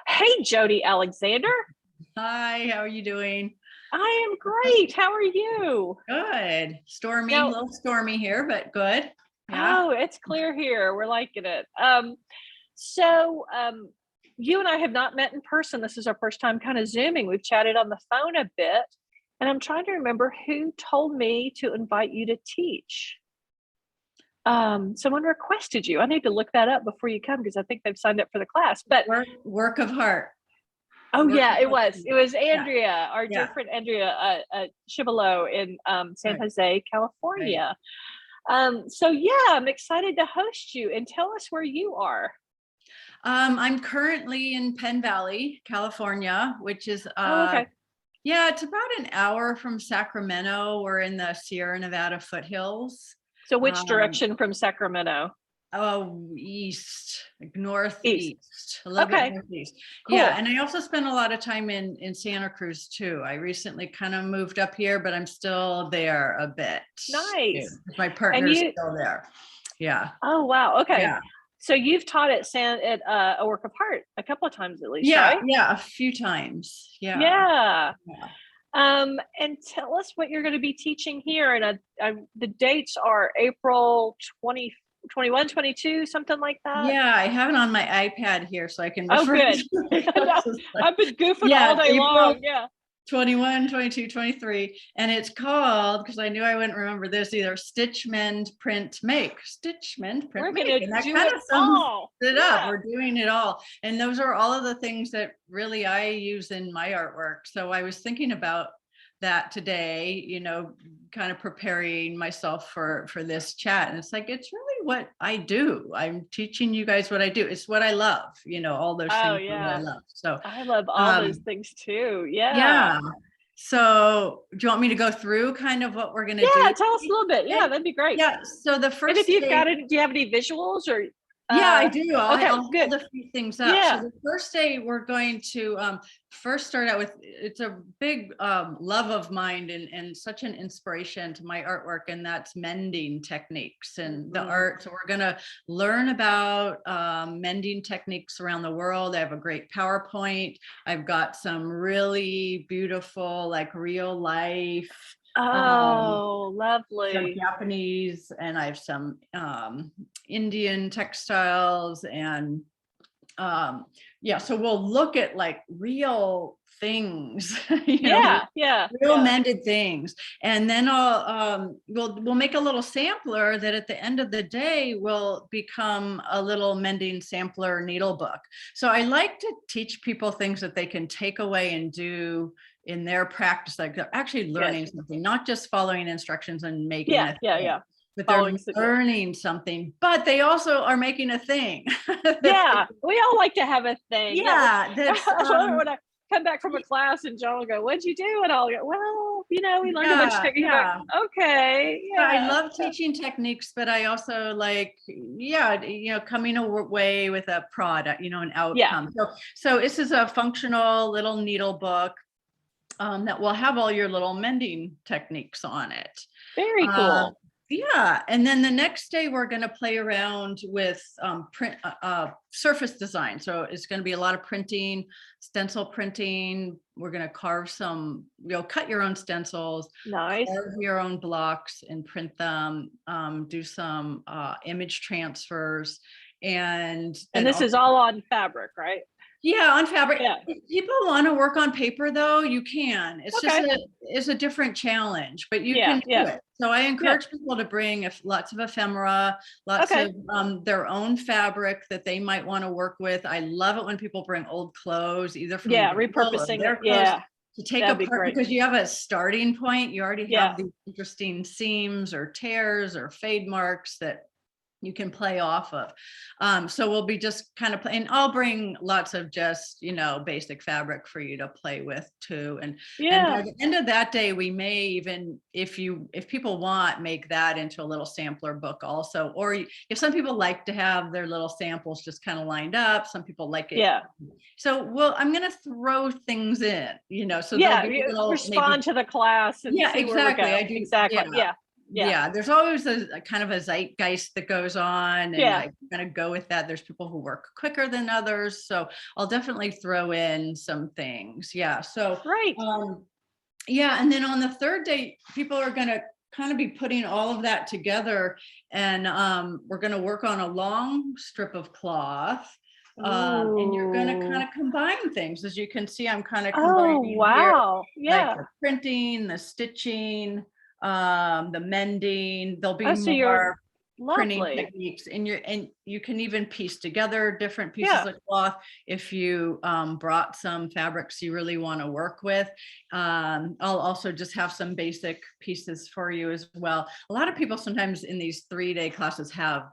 Hey, Jody Alexander. Hi, how are you doing? I am great. How are you? Good. Stormy, a Now, little stormy here, but good. Yeah. it's clear here. We're liking it. So you and I have not met in person. This is our first time kind of Zooming. We've chatted on the phone a bit, and I'm trying to remember who told me to invite you to teach. Someone requested you. I need to look that up before you come because I think they've signed up for the class. But Work of heart. oh Work yeah, of it heart. was Andrea, our dear Yeah. friend Andrea Chibolo in San Right. Jose, Right. California. So yeah, I'm excited to host you and tell us where you are. I'm currently in Penn Valley, California, which is Oh, okay. yeah, it's about an hour from Sacramento. We're in the Sierra Nevada foothills. So which Um, direction from Sacramento? Oh, east, like East. northeast, a little bit Okay, northeast. Yeah, cool. and I also spend a lot of time in Santa Cruz too. I recently kind of moved up here, but I'm still there a bit too. Nice. My And partner's you, still there. Yeah, oh wow, okay. yeah, So you've taught at a work of heart a couple of times at least, yeah, right? yeah, a few times. Yeah, Yeah. yeah. And tell us what you're going to be teaching here. And the dates are April 20, 21, 22, something like that. Yeah, I have it on my iPad here so I can Oh, refer good. to my No, courses. I've been goofing all Yeah, day April long. Yeah. 21, 22, 23. And it's called, because I knew I wouldn't remember this either, Stitch, Mend, Print, Make. Stitch, Mend, Print, We're going Make. to And that do kind it of sums all. it up. Yeah. We're doing it all. And those are all of the things that really I use in my artwork. So I was thinking about that today, kind of preparing myself for this chat. And it's like, it's really what I do. I'm teaching you guys what I do. It's what I love, all those Oh, things are what I yeah. love. So I love all those um things too. Yeah. yeah. So do you want me to go through kind of what we're going to do Yeah. Tell us a little bit. Yeah. today? That'd be great. Yeah. So the And if first you've got day, it, do you have any visuals or, yeah, I do. okay, I'll good. hold a few things up. So Yeah. the first day we're going to first start out with, it's a big love of mine and such an inspiration to my artwork, and that's mending techniques and the art. So we're going to learn about mending techniques around the world. I have a great PowerPoint. I've got some really beautiful, like real life Oh, some lovely. Japanese, and I have some Indian textiles, and yeah, so we'll look at like real things, Yeah. Yeah. real Yeah. mended things, and then we'll make a little sampler that at the end of the day will become a little mending sampler needle book. So I like to teach people things that they can take away and do in their practice, like they're actually learning something, not just following instructions and making Yeah. a Yeah. thing, Yeah. but they're Following suit. learning something, but they also are making a thing. Yeah. We all like to have a thing. Yeah. Yeah, that's I love it when I come back from a class and John will go, "What'd you do?" And I'll go, "Well, we learned a bunch of yeah, techniques." yeah. Okay. So I Yeah. love teaching techniques, but I also like, yeah, coming away with a product, an Yeah. outcome. So this is a functional little needle book that will have all your little mending techniques on it. Very Uh, cool. yeah, and then the next day we're going to play around with print surface design. So it's going to be a lot of printing, stencil printing. We're going to carve some, cut your own stencils, Nice. carve your own blocks and print them, do some image transfers, and then And this is all on fabric, right? yeah, on fabric. Yeah. If people want to work on paper though, you can. It's just Okay. it's a different challenge, but you Yeah. can do Yeah. it. So I Yeah. encourage people to bring lots of ephemera, lots Okay. of their own fabric that they might want to work with. I love it when people bring old clothes, either from Yeah. Goodwill or Repurposing it. their clothes, Yeah. to take That'd be apart, great. because you have a starting point. You already Yeah. have these interesting seams or tears or fade marks that you can play off of. So we'll be just kind of playing. I'll bring lots of just, basic fabric for you to play with too. And by the end of that day, we may even, if people want, make that into a little sampler book also. Or if some people like to have their little samples just kind of lined up, some people like it. Yeah. So, I'm going to throw things in, so Yeah. there'll be a little Respond to the class and yeah, see where we exactly. go. I do. Exactly. Yeah. Yeah. Yeah, there's always a kind of a zeitgeist that goes on, and Yeah. I kind of go with that. There's people who work quicker than others, so I'll definitely throw in some things. Yeah. So Right. yeah, and then on the third day, people are going to kind of be putting all of that together, and we're going to work on a long strip of cloth. And you're going to kind Ooh. of combine things. As you can see, I'm kind of Oh, combining here, wow. like Yeah. the printing, the stitching, the mending. There'll be Oh, so you're more printing lovely. techniques, and you can even piece together different pieces Yeah. of cloth if you brought some fabrics you really want to work with. I'll also just have some basic pieces for you as well. A lot of people sometimes in these 3-day classes have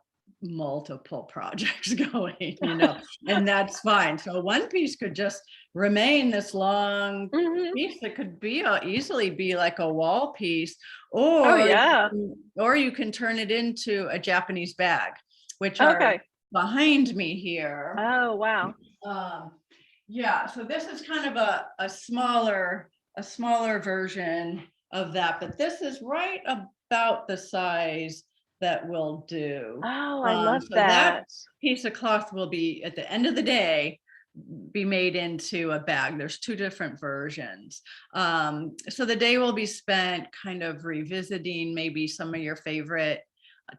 multiple projects going, and that's fine. So one piece could just remain this long Mhm. piece that could be easily be like a wall piece, Oh, or yeah. you can turn it into a Japanese bag, which are Okay. behind me here. Oh, wow. Yeah, so this is kind of a smaller version of that, but this is right about the size that we'll do. Oh, I love So that that. piece of cloth will be, at the end of the day, be made into a bag. There's 2 different versions. So the day will be spent kind of revisiting maybe some of your favorite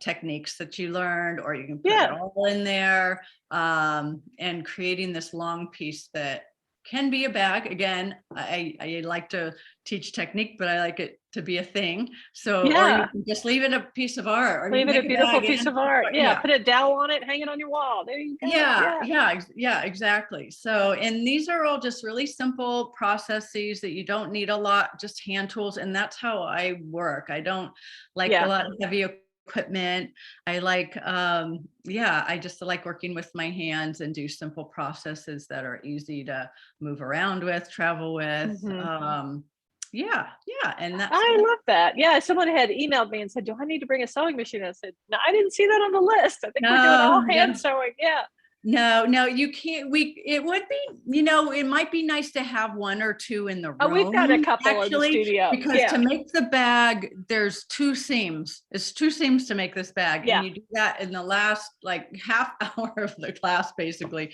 techniques that you learned, or you can put it Yeah. all in there, and creating this long piece that can be a bag. Again, I like to teach technique, but I like it to be a thing. So, or you Yeah. can just leave it a piece of art, or you Leave can it a make a beautiful bag piece and of art. Yeah. yeah. Put a dowel on it, hang it on your wall. There you go. Yeah, exactly. So, and these are all just really simple processes that you don't need a lot, just hand tools. And that's how I work. I don't like a Yeah. lot of heavy equipment. I like, I just like working with my hands and do simple processes that are easy to move around with, travel with. Mhm. And that's I love that. Yeah, someone had emailed me and said, "Do I need to bring a sewing machine?" I said, "No, I didn't see that on the list. I think we're doing all no, hand sewing." Yeah. no, you can't. It would be, it might be nice to have 1 or 2 in the Oh, we've got a room, couple in the actually, studio. because Yeah. to make the bag, there's 2 seams. It's 2 seams to make this bag. Yeah. And you do that in the last like half hour of the class, basically.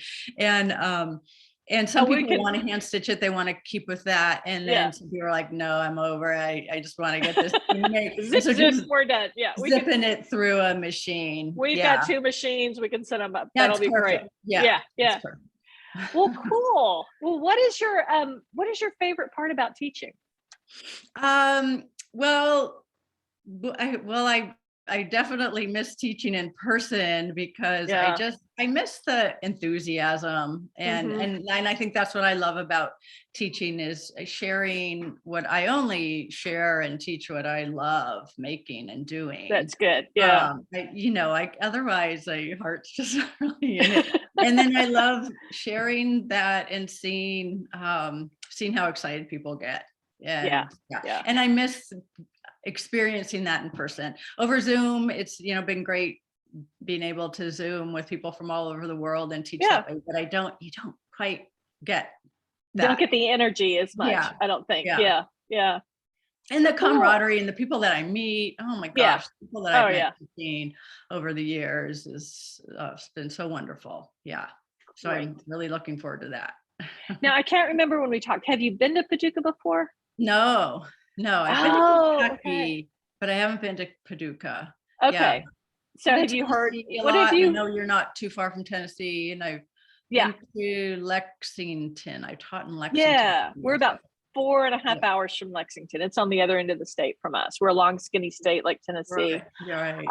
And some Oh, we people can. want to hand stitch it. They want to keep with that. And Yeah. then some people are like, no, I'm over. I just want to get this thing made. And Zip, so zip. just We're done. Yeah, we can. zipping it through a machine. We've got Yeah. 2 machines. We can set them up. That'll That's be great. perfect. Yeah. Yeah. That's Yeah. perfect. Well, cool. Well, what is your favorite part about teaching? Well, I definitely miss teaching in person, because Yeah. I miss the enthusiasm, and Mhm. I think that's what I love about teaching, is sharing what I only share and teach what I love making and doing. That's good. Yeah. Otherwise my heart's just not really in it. And then I love sharing that and seeing how excited people get. Yeah. And yeah, Yeah. and I miss experiencing that in person. Over Zoom, it's been great being able to Zoom with people from all over the world and teach Yeah. that way, but you don't quite get Don't that. get the energy as much, Yeah, I don't think. yeah. Yeah. Yeah. And the Cool. camaraderie and the people that I meet, oh my Yeah. gosh, the people that Oh, I've met yeah. teaching over the years is it's been so wonderful. Yeah. So Great. I'm really looking forward to that. Now, I can't remember when we talked. Have you been to Paducah before? No, I've been to Oh, okay. Kentucky, but I haven't been to Paducah. Yeah. Okay. So Been have to you heard Tennessee a what have lot. I you know you're not too far from Tennessee, and I've Yeah. been to Lexington. I taught in Lexington. Yeah. We're about 4.5 hours from Lexington. It's on the other end of the state from us. We're a long, skinny state like Tennessee. Right.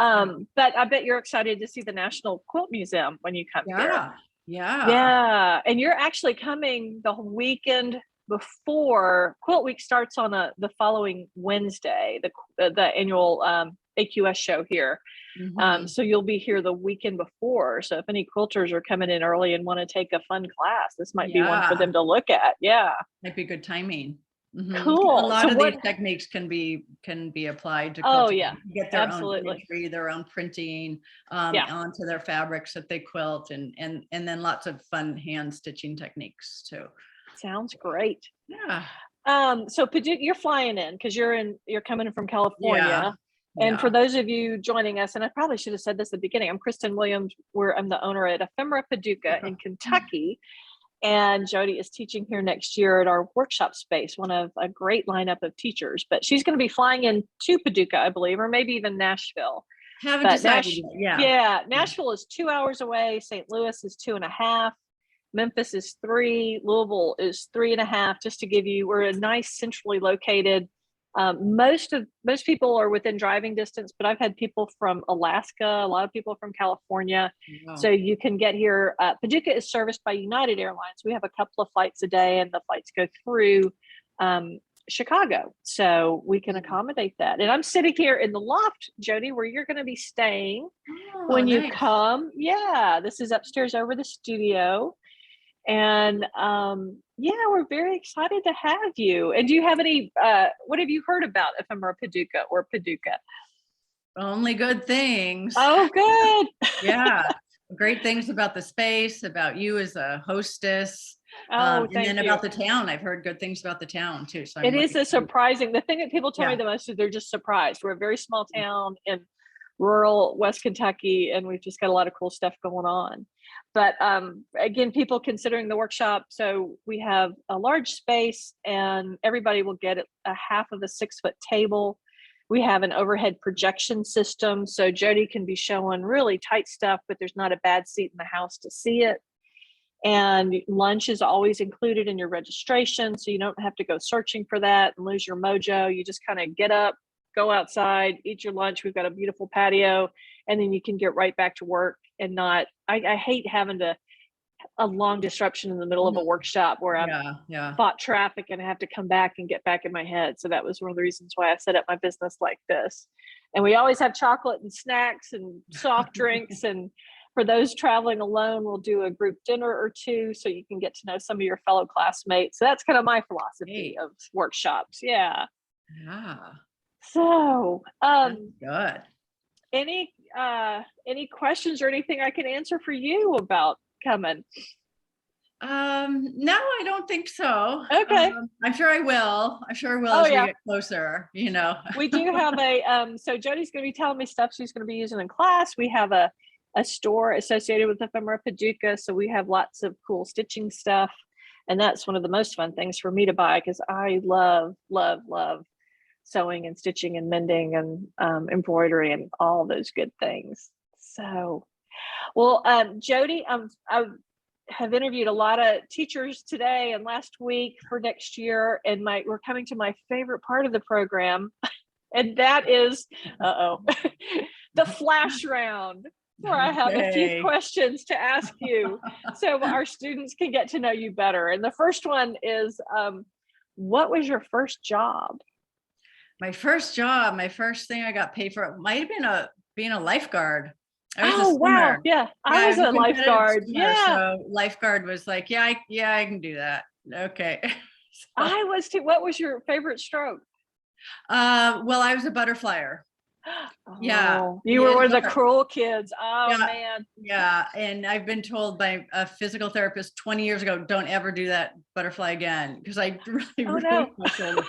But I bet you're excited to see the National Quilt Museum when you come here. Yeah. Yeah. And you're actually coming the weekend before Quilt Week starts on the following Wednesday, the annual AQS show here. Mhm. So you'll be here the weekend before. So if any quilters are coming in early and want to take a fun class, this might be one for them to look at. Yeah. Might be good timing. Mhm. A Cool. lot So of what these techniques can be applied to Oh quilting. yeah, Get their own absolutely. imagery, their own printing Yeah. onto their fabrics that they quilt, and then lots of fun hand stitching techniques too. Sounds great. Yeah. So Paducah, you're flying in because you're coming from Yeah. California. And for Yeah. those of you joining us, and I probably should have said this at the beginning, I'm Kristen Williams, where I'm the owner at Ephemera Paducah in Kentucky. And Jody is teaching here next year at our workshop space, one of a great lineup of teachers. But she's going to be flying in to Paducah, I believe, or maybe even Nashville. Haven't But decided yet. Yeah. yeah, Nashville is 2 hours away. St. Louis is 2.5. Memphis is 3. Louisville is 3.5. Just to give you, we're a nice centrally located. Most people are within driving distance, but I've had people from Alaska, a lot of people from California. Wow. So you can get here. Paducah is serviced by United Airlines. We have a couple of flights a day, and the flights go through Chicago, so we can accommodate that. And I'm sitting here in the loft, Jody, where you're going to be staying when you nice. come. Yeah, this is upstairs over the studio. And yeah, we're very excited to have you. And do you have any, what have you heard about Ephemera Paducah or Paducah? Only good things. Oh, good. Yeah. Great things about the space, about you as a hostess. Oh, and thank then you. about the town. I've heard good things about the town too. So It is a surprising, the thing that people tell me Yeah. the most is they're just surprised. We're a very small town in rural West Kentucky, and we've just got a lot of cool stuff going on. But again, people considering the workshop, so we have a large space and everybody will get a half of a 6-foot table. We have an overhead projection system, so Jody can be showing really tight stuff, but there's not a bad seat in the house to see it. And lunch is always included in your registration, so you don't have to go searching for that and lose your mojo. You just kind of get up, go outside, eat your lunch. We've got a beautiful patio, and then you can get right back to work and not, I hate having a long disruption in the middle of a workshop where I've fought traffic and I have to come back and get back in my head. So that was one of the reasons why I set up my business like this. And we always have chocolate and snacks and soft drinks. And for those traveling alone, we'll do a group dinner or two so you can get to know some of your fellow classmates. So that's kind of my philosophy of workshops. Yeah. Yeah. So, good. Any questions or anything I can answer for you about coming? No, I don't think so. Okay. I'm sure I will. As we get closer, We do have so Jody's going to be telling me stuff she's going to be using in class. We have a store associated with Ephemera Paducah, so we have lots of cool stitching stuff, and that's one of the most fun things for me to buy because I love sewing and stitching and mending and embroidery and all those good things. So, well, Jody, I have interviewed a lot of teachers today and last week for next year, and we're coming to my favorite part of the program, and that is, the flash round, where I have a few questions to ask you so our students can get to know you better. And the first one is, what was your first job? My first job, my first thing I got paid for might have been being a lifeguard. I was a swimmer. Wow. Yeah. I was a lifeguard. Swimmer, so lifeguard was like, I can do that. Okay. I was too. What was your favorite stroke? Well, I was a butterflyer. You were one of the cruel kids. Man. Yeah. And I've been told by a physical therapist 20 years ago, don't ever do that butterfly again. Because I really So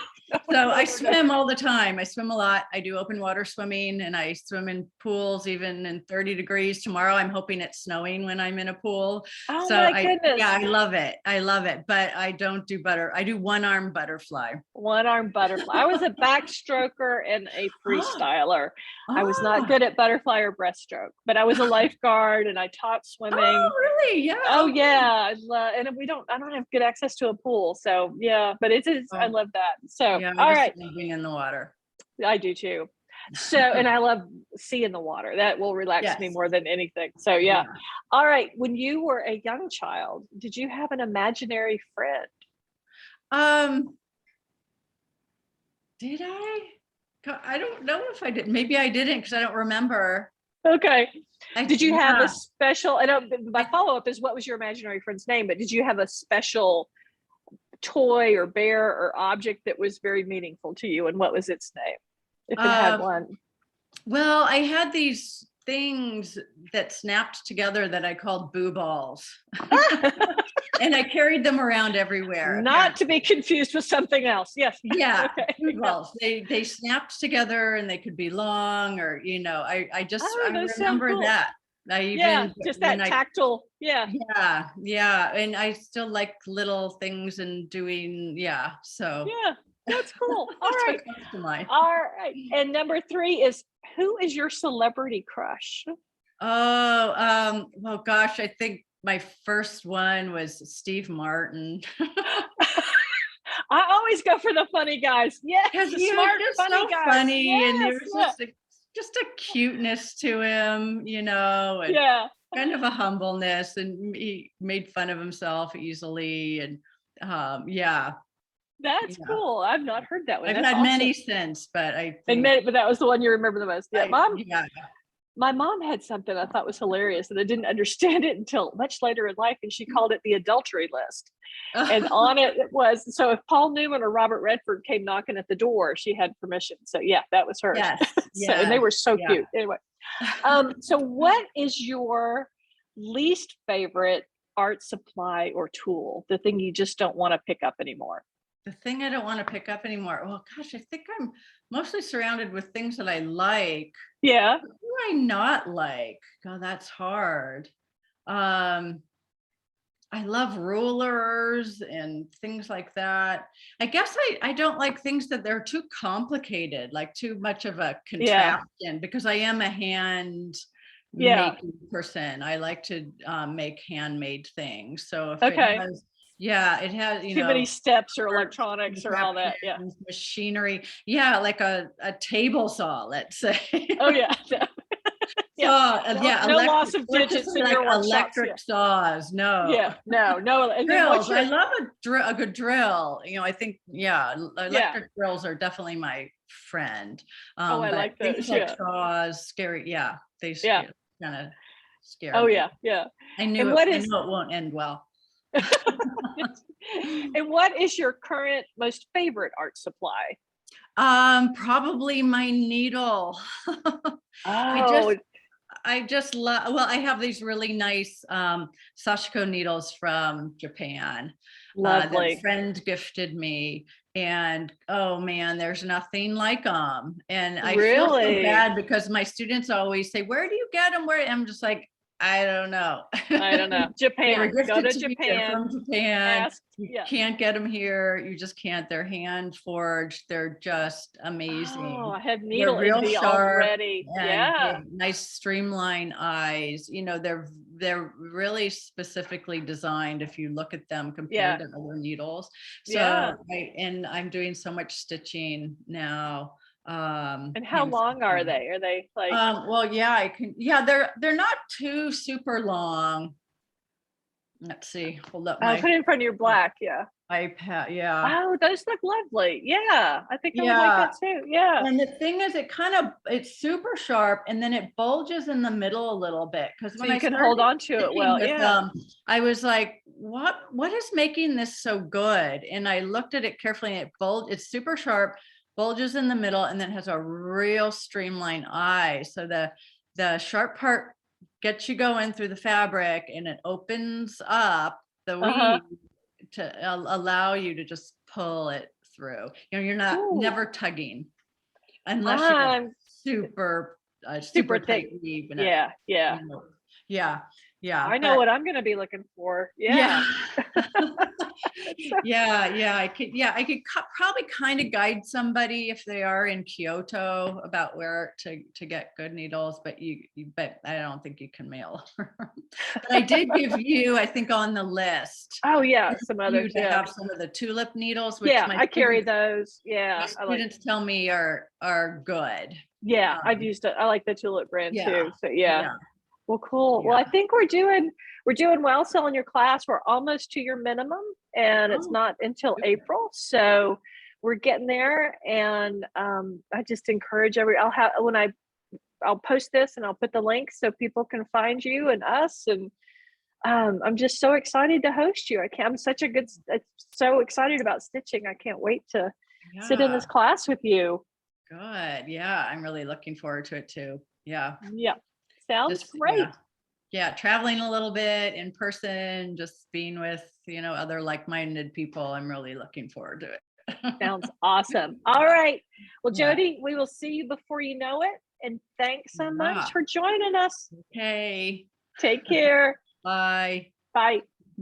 I swim all the time. I swim a lot. I do open water swimming, and I swim in pools even in 30 degrees. Tomorrow I'm hoping it's snowing when I'm in a pool. My goodness. I love it. But I don't do I do one-arm butterfly. One-arm butterfly. I was a backstroker and a freestyler. I was not good at butterfly or breaststroke, but I was a lifeguard and I taught swimming. Oh, really? Yeah. Oh, yeah. And I don't have good access to a pool. So yeah, but it is, I love that. So, all right. Being in the water. I do too. So, and I love seeing the water. That will relax me more than anything. So yeah. All right. When you were a young child, did you have an imaginary friend? Did I? I don't know if I did. Maybe I didn't because I don't remember. Okay. Did you have a special, my follow-up is what was your imaginary friend's name, but did you have a special toy or bear or object that was very meaningful to you, and what was its name, if it had one? Well, I had these things that snapped together that I called boo balls. And I carried them around everywhere. Not to be confused with something else. Yes. Yeah, Okay. boo balls. They snapped together and they could be long, or I just Oh, I those sound remember cool. that. I Yeah, even just when that I tactile. Yeah. yeah, and I still like little things and doing so Yeah. That's cool. All that's right. what comes to mind. All right. And number 3 is, who is your celebrity crush? Oh, well, gosh, I think my first one was Steve Martin. I always go for the funny guys. Yes, Because the he was smart, just funny so guys. funny, and there Yes. was Yeah. just a cuteness to him, and Yeah. kind of a humbleness, and he made fun of himself easily, and yeah, That's yeah. cool. I've not heard that one. I've That's had awesome. many since, but I And think but that was the one you remember the most. Yeah. yeah. My mom had something I thought was hilarious, and I didn't understand it until much later in life, and she called it the adultery list. And on it was, so if Paul Newman or Robert Redford came knocking at the door, she had permission. So yeah, that was hers. Yes, So, and they yes, were so yeah. cute. Anyway, so what is your least favorite art supply or tool? The thing you just don't want to pick up anymore? The thing I don't want to pick up anymore. Well, gosh, I think I'm mostly surrounded with things that I like. Yeah. What do I not like? God, that's hard. Um, I love rulers and things like that. I guess I don't like things that they're too complicated, like too much of a Yeah. contraption, because I am a hand Yeah. making person. I like to make handmade things. So if it Okay. has, it has, Too many steps or parts, electronics or all that. Yeah. contraptions, machinery. Yeah, like a table saw, let's say. Oh yeah. Yeah. Saw, No loss of let's just digits say in like your workshops. Yeah. electric saws. No. Yeah. No. And then Drills. I love a good drill. I think, yeah. electric drills are definitely my friend. Oh, I But like things those. like Yeah. scary. Yeah, they Yeah. kind of scare Oh me. yeah. Yeah. I And know what it is won't end well. and what is your current most favorite art supply? Probably my needle. I Oh, just love, well, I have these really nice Sashiko needles from Japan that a lovely. friend gifted me. And oh man, there's nothing like them. And I feel so Really? bad because my students always say, "Where do you get them?" Where I'm just like, I don't know. I don't know. They were Japan. Go gifted to to me. They're Japan. from Japan. Ask. You Yeah. can't get them here. You just can't. They're hand forged. They're just Oh, amazing. I have They're needle real envy sharp already. and they Yeah. have nice streamline eyes. They're really specifically designed if you look at them compared Yeah. to other needles. Yeah. So I'm doing so much stitching now. And how Hand long are stitching. they? Are they like, Well, yeah, I can. Yeah, they're not too super long. Let's see. Hold up I'll put it in front of your black. Yeah. iPad. Yeah. Oh, those look lovely. Yeah. I think I would like Yeah. that too. Yeah. And the thing is, it's super sharp, and then it bulges in the middle a little bit. Because So when I you can started hold on to it stitching well. with Yeah. I was like, what is making this so good? And I looked at it carefully, and it's super sharp, bulges in the middle, and then has a real streamlined eye. So the sharp part gets you going through the fabric, and it opens up the Uh-huh. weave to allow you to just pull it through. You're not Ooh. never tugging unless you have I'm super super tight thick. weave and Yeah. Yeah. yeah, I know but what I'm going to be looking for. yeah. Yeah. I could probably kind of guide somebody if they are in Kyoto about where to get good needles, but but I don't think you can mail. But I did give you, I think, on the list. Oh yeah. Some others. To Yeah. have some of the tulip needles, which Yeah. my I carry students, those. Yeah. I like. students tell me are good. Yeah. I've Um, used it. I like the tulip brand yeah, too. So yeah. yeah, Well, cool. Well, yeah. I think we're doing well selling your class. We're almost to your minimum, and it's Oh, not until good. April. So we're getting there. And I just encourage I'll post this and I'll put the link so people can find you and us. And I'm just so excited to host you. I'm so excited about stitching. I can't wait to sit in Yeah, this class with you. good. Yeah, I'm really looking forward to it too. Yeah. Yeah. Sounds Just, great. yeah, traveling a little bit in person, just being with, other like-minded people. I'm really looking forward to it. Sounds awesome. All right. Well, Yeah. Jody, we will see you before you know it. And thanks so Yeah. much for joining us. Okay. Take care. Bye. Bye.